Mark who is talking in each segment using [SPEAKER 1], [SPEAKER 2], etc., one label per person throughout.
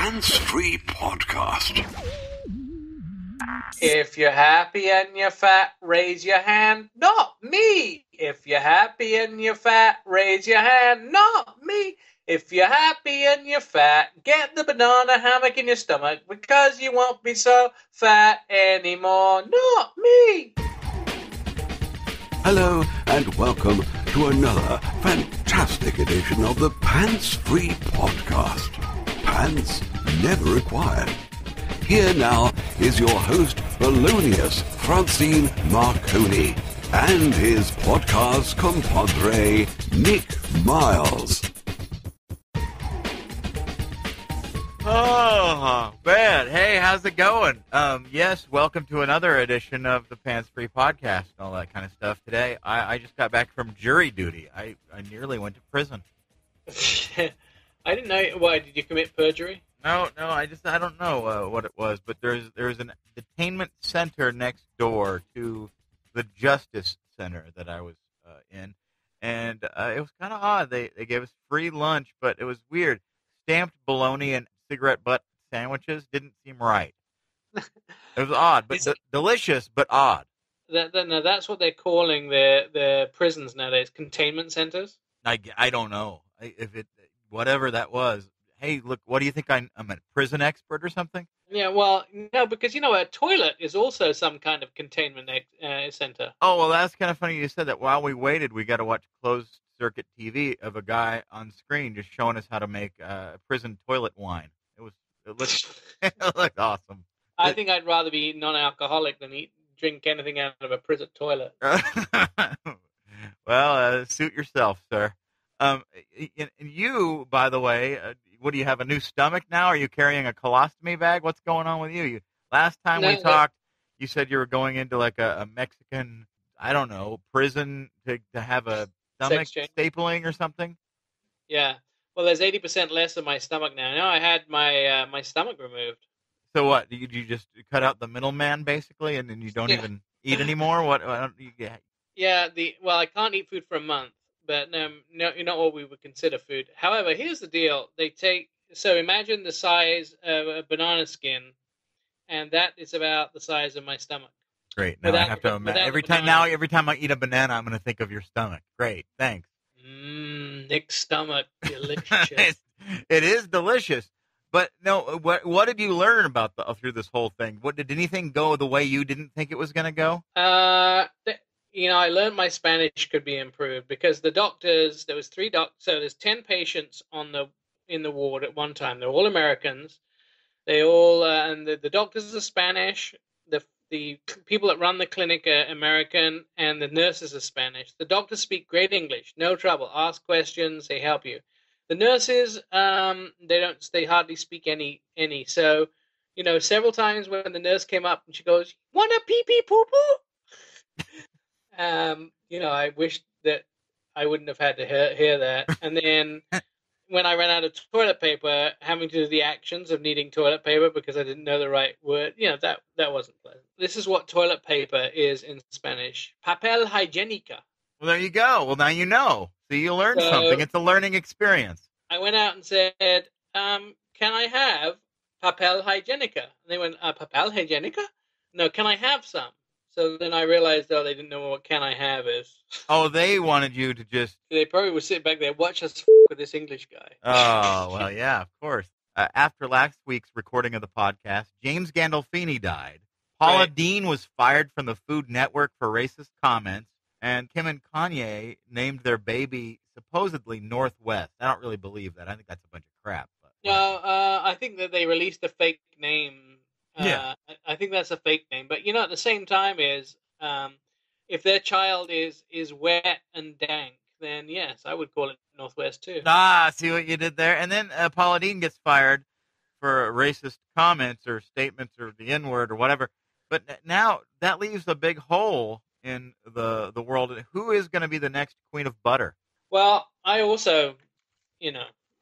[SPEAKER 1] Hands-Free Podcast.
[SPEAKER 2] If you're happy and you're fat, raise your hand. Not me. If you're happy and you're fat, raise your hand. Not me. If you're happy and you're fat, get the banana hammock in your stomach because you won't be so fat anymore. Not me.
[SPEAKER 1] Hello and welcome to another fantastic edition of the Pants-Free Podcast. Pants never required. Here now is your host, Felonious Francine Marconi, and his podcast compadre, Nick Miles.
[SPEAKER 3] Oh, man. Hey, how's it going? Yes, welcome to another edition of the Pants Free Podcast and all that kind of stuff. Today, I just got back from jury duty. I nearly went to prison.
[SPEAKER 2] I didn't know. Why, did you commit perjury?
[SPEAKER 3] No, I don't know what it was, but there's an detainment center next door to the Justice Center that I was in, and it was kind of odd. They gave us free lunch, but it was weird. Stamped bologna and cigarette butt sandwiches didn't seem right. It was odd, but delicious, but odd.
[SPEAKER 2] No, that's what they're calling their prisons nowadays, containment centers.
[SPEAKER 3] I don't know whatever that was. Hey, look, what do you think? I'm a prison expert or something?
[SPEAKER 2] Yeah, well, no, because, a toilet is also some kind of containment center.
[SPEAKER 3] Oh, well, that's kind of funny you said that. While we waited, we got to watch closed-circuit TV of a guy on screen just showing us how to make prison toilet wine. It looked awesome.
[SPEAKER 2] I think I'd rather be non-alcoholic than drink anything out of a prison toilet.
[SPEAKER 3] Well, suit yourself, sir. And you, by the way, what do you have, a new stomach now? Are you carrying a colostomy bag? What's going on with you? Last time we talked, you said you were going into like a Mexican, I don't know, prison to have a stomach stapling or something?
[SPEAKER 2] Yeah. Well, there's 80% less of my stomach now. Now I had my stomach removed.
[SPEAKER 3] So what? Did you just cut out the middleman, basically, and then you don't even eat anymore? What don't you get? Yeah,
[SPEAKER 2] I can't eat food for a month. But no, not what we would consider food. However, here's the deal. So imagine the size of a banana skin, and that is about the size of my stomach.
[SPEAKER 3] Great. Now I have to imagine. Every time I eat a banana, I'm going to think of your stomach. Great. Thanks.
[SPEAKER 2] Nick's stomach. Delicious.
[SPEAKER 3] It is delicious. But no, what did you learn about through this whole thing? Did anything go the way you didn't think it was going to go?
[SPEAKER 2] I learned my Spanish could be improved because the doctors, there was 3 doctors, so there's 10 patients in the ward at one time. They're all Americans. They all, and the doctors are Spanish. The people that run the clinic are American, and the nurses are Spanish. The doctors speak great English, no trouble. Ask questions, they help you. The nurses, they hardly speak any. So, several times when the nurse came up and she goes, "Wanna pee pee poo poo?" I wish that I wouldn't have had to hear that. And then when I ran out of toilet paper, having to do the actions of needing toilet paper because I didn't know the right word, that wasn't pleasant. This is what toilet paper is in Spanish. Papel higiénica.
[SPEAKER 3] Well, there you go. Well, now you know. So you learned something. It's a learning experience.
[SPEAKER 2] I went out and said, can I have papel higiénica? And they went, papel higiénica? No, can I have some? So then I realized, they didn't know what "can I have" is. Oh,
[SPEAKER 3] they wanted you to just...
[SPEAKER 2] They probably would sit back there, watch us with this English guy.
[SPEAKER 3] Oh, well, yeah, of course. After last week's recording of the podcast, James Gandolfini died. Paula Deen was fired from the Food Network for racist comments, and Kim and Kanye named their baby supposedly Northwest. I don't really believe that. I think that's a bunch of crap. But
[SPEAKER 2] no, I think that they released a fake name.
[SPEAKER 3] Yeah,
[SPEAKER 2] I think that's a fake name. But, at the same time is, if their child is wet and dank, then yes, I would call it Northwest too.
[SPEAKER 3] See what you did there? And then Paula Deen gets fired for racist comments or statements or the N-word or whatever. But now that leaves a big hole in the world. Who is going to be the next Queen of Butter?
[SPEAKER 2] Well, I also,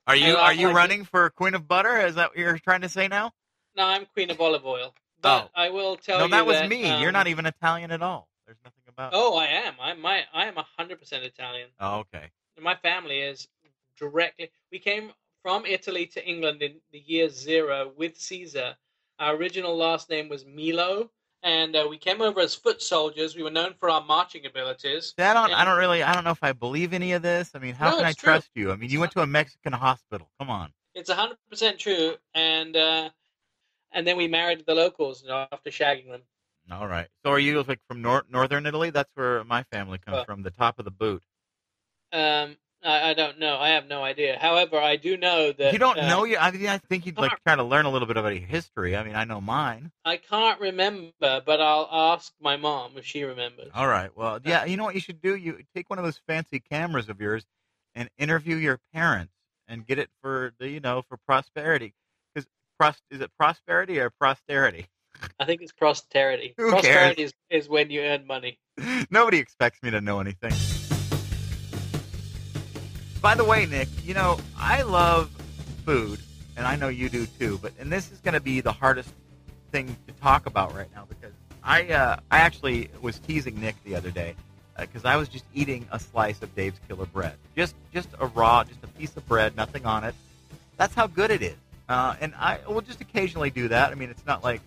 [SPEAKER 3] Are you running for Queen of Butter? Is that what you're trying to say now?
[SPEAKER 2] No, I'm Queen of Olive Oil. But I will tell you
[SPEAKER 3] that... No, that was me. You're not even Italian at all. There's nothing about...
[SPEAKER 2] Oh, I am. I am 100% Italian.
[SPEAKER 3] Oh, okay.
[SPEAKER 2] My family is directly... We came from Italy to England in the year 0 with Caesar. Our original last name was Milo, and we came over as foot soldiers. We were known for our marching abilities.
[SPEAKER 3] I don't know if I believe any of this. I mean, how can I trust you? I mean, you went to a Mexican hospital. Come on.
[SPEAKER 2] It's 100% true, and then we married the locals after shagging them.
[SPEAKER 3] All right. So are you like from northern Italy? That's where my family comes from, the top of the boot.
[SPEAKER 2] I don't know. I have no idea. However, I do know that...
[SPEAKER 3] You don't know? I think you'd like try to learn a little bit about your history. I mean, I know mine.
[SPEAKER 2] I can't remember, but I'll ask my mom if she remembers.
[SPEAKER 3] All right. Well, yeah, you know what you should do? You take one of those fancy cameras of yours and interview your parents and get it for for prosperity. Because is it prosperity or posterity?
[SPEAKER 2] I think it's posterity.
[SPEAKER 3] Who
[SPEAKER 2] prosperity
[SPEAKER 3] cares?
[SPEAKER 2] is when you earn money.
[SPEAKER 3] Nobody expects me to know anything. By the way, Nick, I love food, and I know you do too, and this is going to be the hardest thing to talk about right now because I actually was teasing Nick the other day because I was just eating a slice of Dave's Killer Bread. Just a piece of bread, nothing on it. That's how good it is. And I will just occasionally do that. I mean, it's not like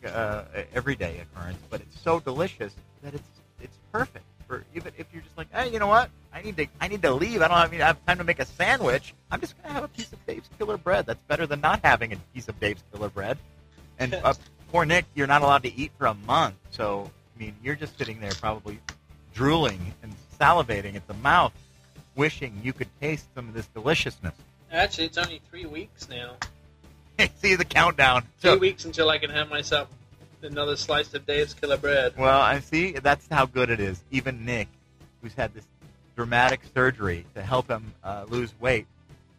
[SPEAKER 3] everyday occurrence, but it's so delicious that it's perfect. For even if you're just like, hey, you know what? I need to leave. I don't have time to make a sandwich. I'm just gonna have a piece of Dave's Killer Bread. That's better than not having a piece of Dave's Killer Bread. And poor Nick, you're not allowed to eat for a month. So I mean, you're just sitting there probably drooling and salivating at the mouth, wishing you could taste some of this deliciousness.
[SPEAKER 2] Actually, it's only 3 weeks now.
[SPEAKER 3] See the countdown.
[SPEAKER 2] 3 weeks until I can have myself another slice of Dave's Killer Bread.
[SPEAKER 3] Well, I see. That's how good it is. Even Nick, who's had this dramatic surgery to help him lose weight,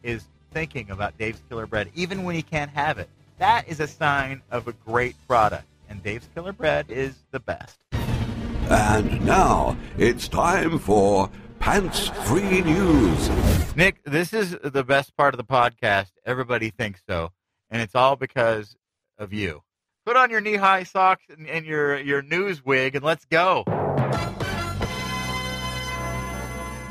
[SPEAKER 3] is thinking about Dave's Killer Bread, even when he can't have it. That is a sign of a great product, and Dave's Killer Bread is the best.
[SPEAKER 1] And now it's time for Pants Free News.
[SPEAKER 3] Nick, this is the best part of the podcast. Everybody thinks so, and it's all because of you. Put on your knee-high socks and your news wig, and let's go.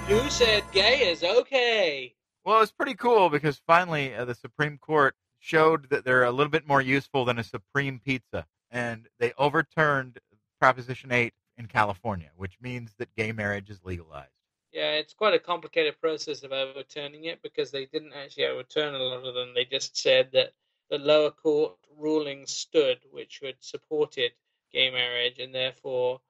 [SPEAKER 2] Who said gay is okay?
[SPEAKER 3] Well, it's pretty cool because finally the Supreme Court showed that they're a little bit more useful than a Supreme Pizza, and they overturned Proposition 8 in California, which means that gay marriage is legalized.
[SPEAKER 2] Yeah, it's quite a complicated process of overturning it because they didn't actually overturn a lot of them. They just said that the lower court ruling stood, which had supported gay marriage, and therefore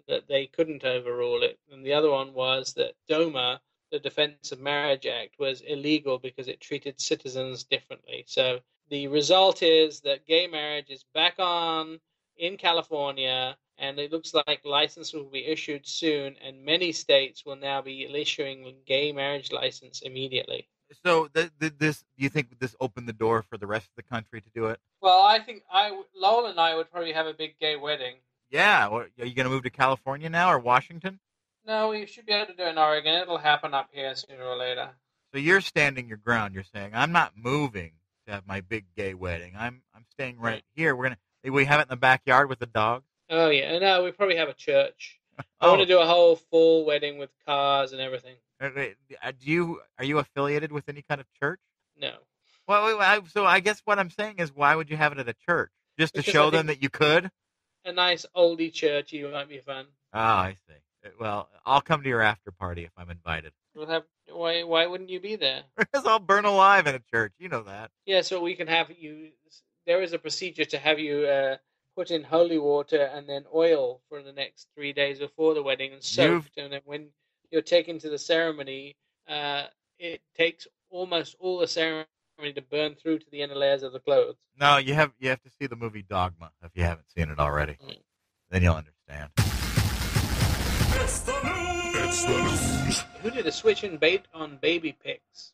[SPEAKER 2] that they couldn't overrule it. And the other one was that DOMA, the Defense of Marriage Act, was illegal because it treated citizens differently. So the result is that gay marriage is back on in California, and it looks like licenses will be issued soon, and many states will now be issuing gay marriage license immediately.
[SPEAKER 3] So, do you think this opened the door for the rest of the country to do it?
[SPEAKER 2] Well, I think Lowell and I would probably have a big gay wedding.
[SPEAKER 3] Yeah. Well, are you going to move to California now or Washington?
[SPEAKER 2] No, we should be able to do it in Oregon. It'll happen up here sooner or later.
[SPEAKER 3] So you're standing your ground. You're saying, I'm not moving to have my big gay wedding. I'm staying right here. We have it in the backyard with the dog.
[SPEAKER 2] Oh, yeah. No, we probably have a church. I want to do a whole full wedding with cars and everything.
[SPEAKER 3] Are you affiliated with any kind of church?
[SPEAKER 2] No.
[SPEAKER 3] Well, so I guess what I'm saying is, why would you have it at a church? Just to show them that you could?
[SPEAKER 2] A nice oldie churchy might be fun.
[SPEAKER 3] Oh, I see. Well, I'll come to your after party if I'm invited.
[SPEAKER 2] Why wouldn't you be there?
[SPEAKER 3] Because I'll burn alive in a church. You know that. Yeah,
[SPEAKER 2] so we can have you. There is a procedure to have you put in holy water and then oil for the next 3 days before the wedding and soaked. And then when you're taken to the ceremony, it takes almost all the ceremony to burn through to the inner layers of the clothes.
[SPEAKER 3] No, you have to see the movie Dogma if you haven't seen it already. Then you'll understand.
[SPEAKER 1] It's the news.
[SPEAKER 2] Who did a switch and bait on baby pics?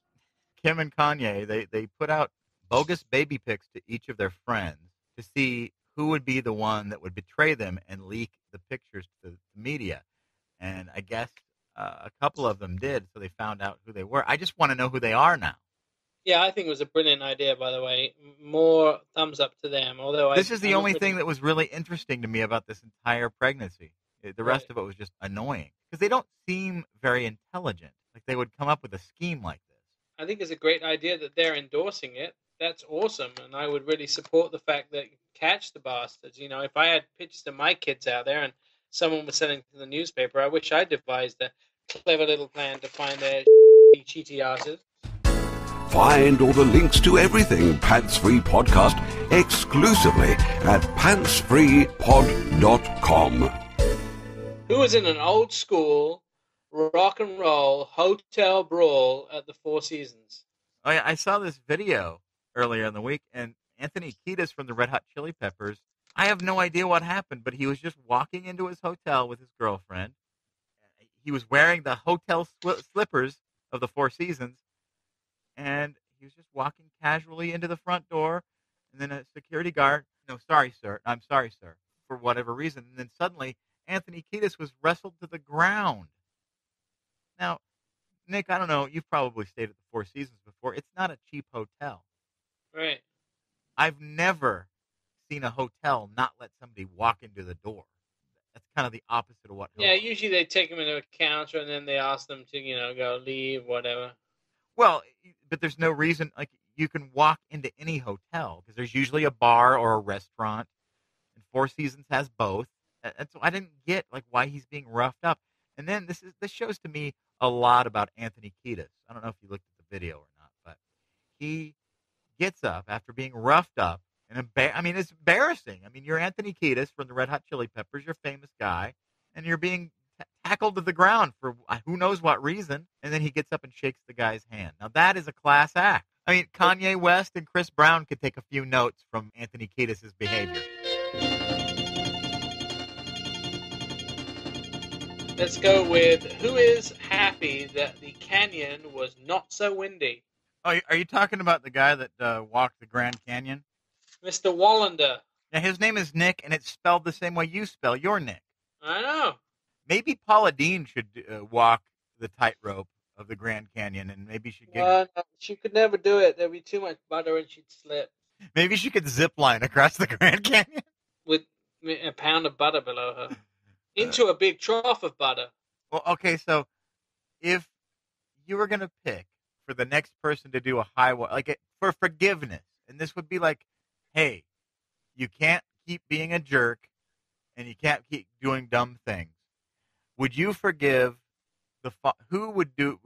[SPEAKER 3] Kim and Kanye, they put out bogus baby pics to each of their friends to see who would be the one that would betray them and leak the pictures to the media. And I guess a couple of them did, so they found out who they were. I just want to know who they are now.
[SPEAKER 2] Yeah, I think it was a brilliant idea, by the way. More thumbs up to them. Although
[SPEAKER 3] this is the only thing that was really interesting to me about this entire pregnancy. The rest of it was just annoying because they don't seem very intelligent. Like they would come up with a scheme like this.
[SPEAKER 2] I think it's a great idea that they're endorsing it. That's awesome, and I would really support the fact that catch the bastards. If I had pictures of my kids out there and someone was sending to the newspaper, I wish I devised a clever little plan to find their cheaty asses.
[SPEAKER 1] Find all the links to everything Pants Free Podcast exclusively at pantsfreepod.com.
[SPEAKER 2] Who was in an old school rock and roll hotel brawl at the Four Seasons?
[SPEAKER 3] Oh, yeah, I saw this video earlier in the week, and Anthony Kiedis from the Red Hot Chili Peppers, I have no idea what happened, but he was just walking into his hotel with his girlfriend. He was wearing the hotel slippers of the Four Seasons, and he was just walking casually into the front door, and then a security guard, I'm sorry, sir, for whatever reason. And then suddenly, Anthony Kiedis was wrestled to the ground. Now, Nick, I don't know, you've probably stayed at the Four Seasons before. It's not a cheap hotel.
[SPEAKER 2] Right.
[SPEAKER 3] I've never seen a hotel not let somebody walk into the door. That's kind of the opposite of what.
[SPEAKER 2] Yeah, usually they take them into a counter and then they ask them to, go leave, whatever.
[SPEAKER 3] Well, but there's no reason, like, you can walk into any hotel because there's usually a bar or a restaurant, and Four Seasons has both. And so I didn't get, like, why he's being roughed up. And then this shows to me a lot about Anthony Kiedis. I don't know if you looked at the video or not, but he gets up after being roughed up. And it's embarrassing. I mean, you're Anthony Kiedis from the Red Hot Chili Peppers. You're a famous guy, and you're being tackled to the ground for who knows what reason. And then he gets up and shakes the guy's hand. Now, that is a class act. I mean, Kanye West and Chris Brown could take a few notes from Anthony Kiedis' behavior.
[SPEAKER 2] Let's go with who is happy that the canyon was not so windy?
[SPEAKER 3] Oh, are you talking about the guy that walked the Grand Canyon?
[SPEAKER 2] Mr. Wallander.
[SPEAKER 3] Now, his name is Nick, and it's spelled the same way you spell your Nick.
[SPEAKER 2] I know.
[SPEAKER 3] Maybe Paula Deen should walk the tightrope of the Grand Canyon, and maybe she could.
[SPEAKER 2] No, she could never do it. There'd be too much butter, and she'd slip.
[SPEAKER 3] Maybe she could zip line across the Grand Canyon
[SPEAKER 2] with a pound of butter below her into a big trough of butter.
[SPEAKER 3] Well, okay, so if you were going to pick for the next person to do a high wall, for forgiveness, and this would be like, hey, you can't keep being a jerk, and you can't keep doing dumb things. Would you forgive who would you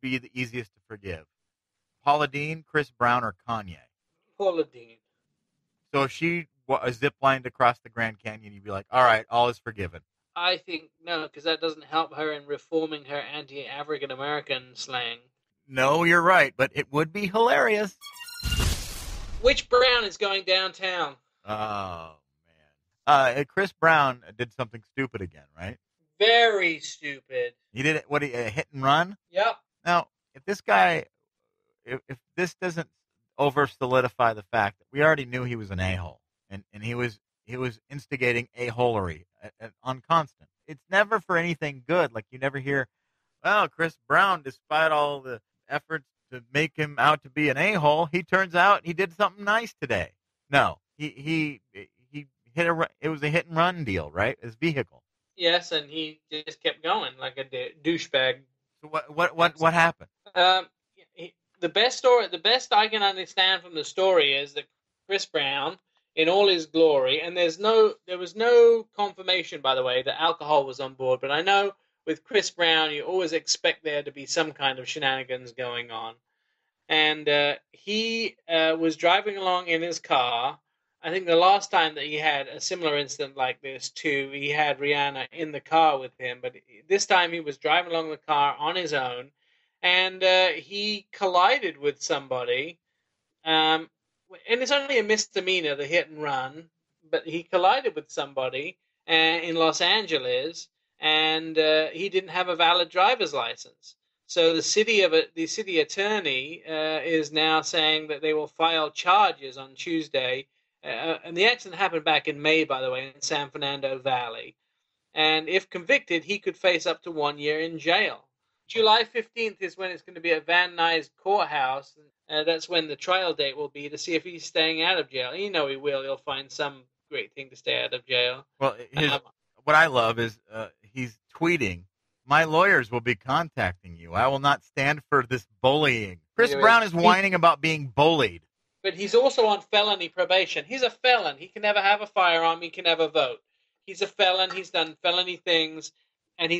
[SPEAKER 3] be the easiest to forgive? Paula Deen, Chris Brown, or Kanye?
[SPEAKER 2] Paula Deen.
[SPEAKER 3] So if she zip-lined across the Grand Canyon, you'd be like, all right, all is forgiven.
[SPEAKER 2] I think no, because that doesn't help her in reforming her anti-African American slang.
[SPEAKER 3] No, you're right, but it would be hilarious.
[SPEAKER 2] Which Brown is going downtown?
[SPEAKER 3] Oh, man. Chris Brown did something stupid again, right?
[SPEAKER 2] Very stupid.
[SPEAKER 3] He did a hit and run?
[SPEAKER 2] Yep.
[SPEAKER 3] Now, if this guy, if this doesn't over solidify the fact that we already knew he was an a-hole, and he was instigating a-holery on constant. It's never for anything good. Like, you never hear, well, Chris Brown, despite all the efforts to make him out to be an a-hole, he turns out he did something nice today. No, he it was a hit and run deal, right? His vehicle.
[SPEAKER 2] Yes, and he just kept going like a douchebag.
[SPEAKER 3] So what happened?
[SPEAKER 2] The best I can understand from the story is that Chris Brown, in all his glory, and there was no confirmation, by the way, that alcohol was on board, but I know with Chris Brown, you always expect there to be some kind of shenanigans going on. And he was driving along in his car. I think the last time that he had a similar incident like this, too, he had Rihanna in the car with him. But this time he was driving along the car on his own, and he collided with somebody. And it's only a misdemeanor, the hit and run, but he collided with somebody in Los Angeles, and he didn't have a valid driver's license. So the city attorney is now saying that they will file charges on Tuesday. And the accident happened back in May, by the way, in San Fernando Valley. And if convicted, he could face up to 1 year in jail. July 15th is when it's going to be at Van Nuys Courthouse. That's when the trial date will be, to see if he's staying out of jail. You know he will. He'll find some great thing to stay out of jail.
[SPEAKER 3] Well, what I love is he's tweeting my lawyers will be contacting you. I will not stand for this bullying. Chris
[SPEAKER 2] Anyway,
[SPEAKER 3] Brown is whining about being bullied.
[SPEAKER 2] But he's also on felony probation. He's a felon. He can never have a firearm. He can never vote. He's a felon. He's done felony things. And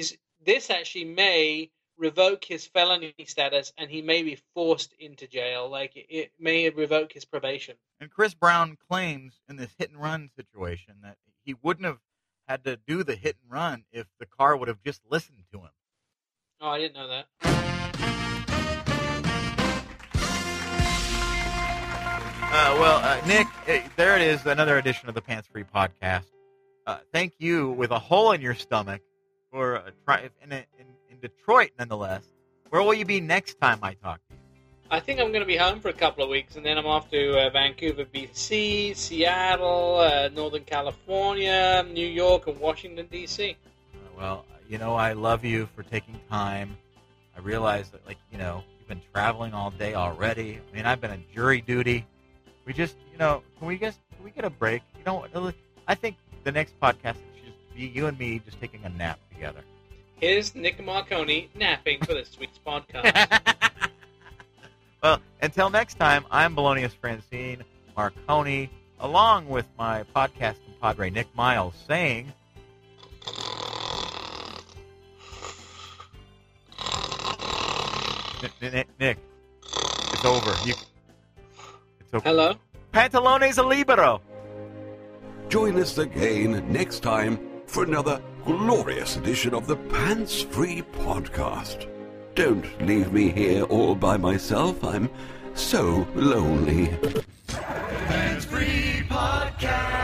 [SPEAKER 2] this actually may revoke his felony status, and he may be forced into jail. Like, it may revoke his probation.
[SPEAKER 3] And Chris Brown claims in this hit-and-run situation that he wouldn't have had to do the hit-and-run if the car would have just listened to him.
[SPEAKER 2] Oh, I didn't know that.
[SPEAKER 3] Nick, there it is, another edition of the Pants Free Podcast. Thank you, with a hole in your stomach, for in Detroit, nonetheless. Where will you be next time I talk to you?
[SPEAKER 2] I think I'm going to be home for a couple of weeks, and then I'm off to Vancouver, BC, Seattle, Northern California, New York, and Washington, D.C.
[SPEAKER 3] I love you for taking time. I realize that, you've been traveling all day already. I mean, I've been on jury duty. We just, can we get a break? I think the next podcast should just be you and me just taking a nap together.
[SPEAKER 2] Here's Nick Marconi napping for this week's podcast.
[SPEAKER 3] Well, until next time, I'm Belonius Francine Marconi, along with my podcast compadre Nick Miles, saying... Nick, it's over. It's okay.
[SPEAKER 2] Hello?
[SPEAKER 3] Pantalones a libero.
[SPEAKER 1] Join us again next time for another glorious edition of the Pants Free Podcast. Don't leave me here all by myself. I'm so lonely. Pants Free Podcast.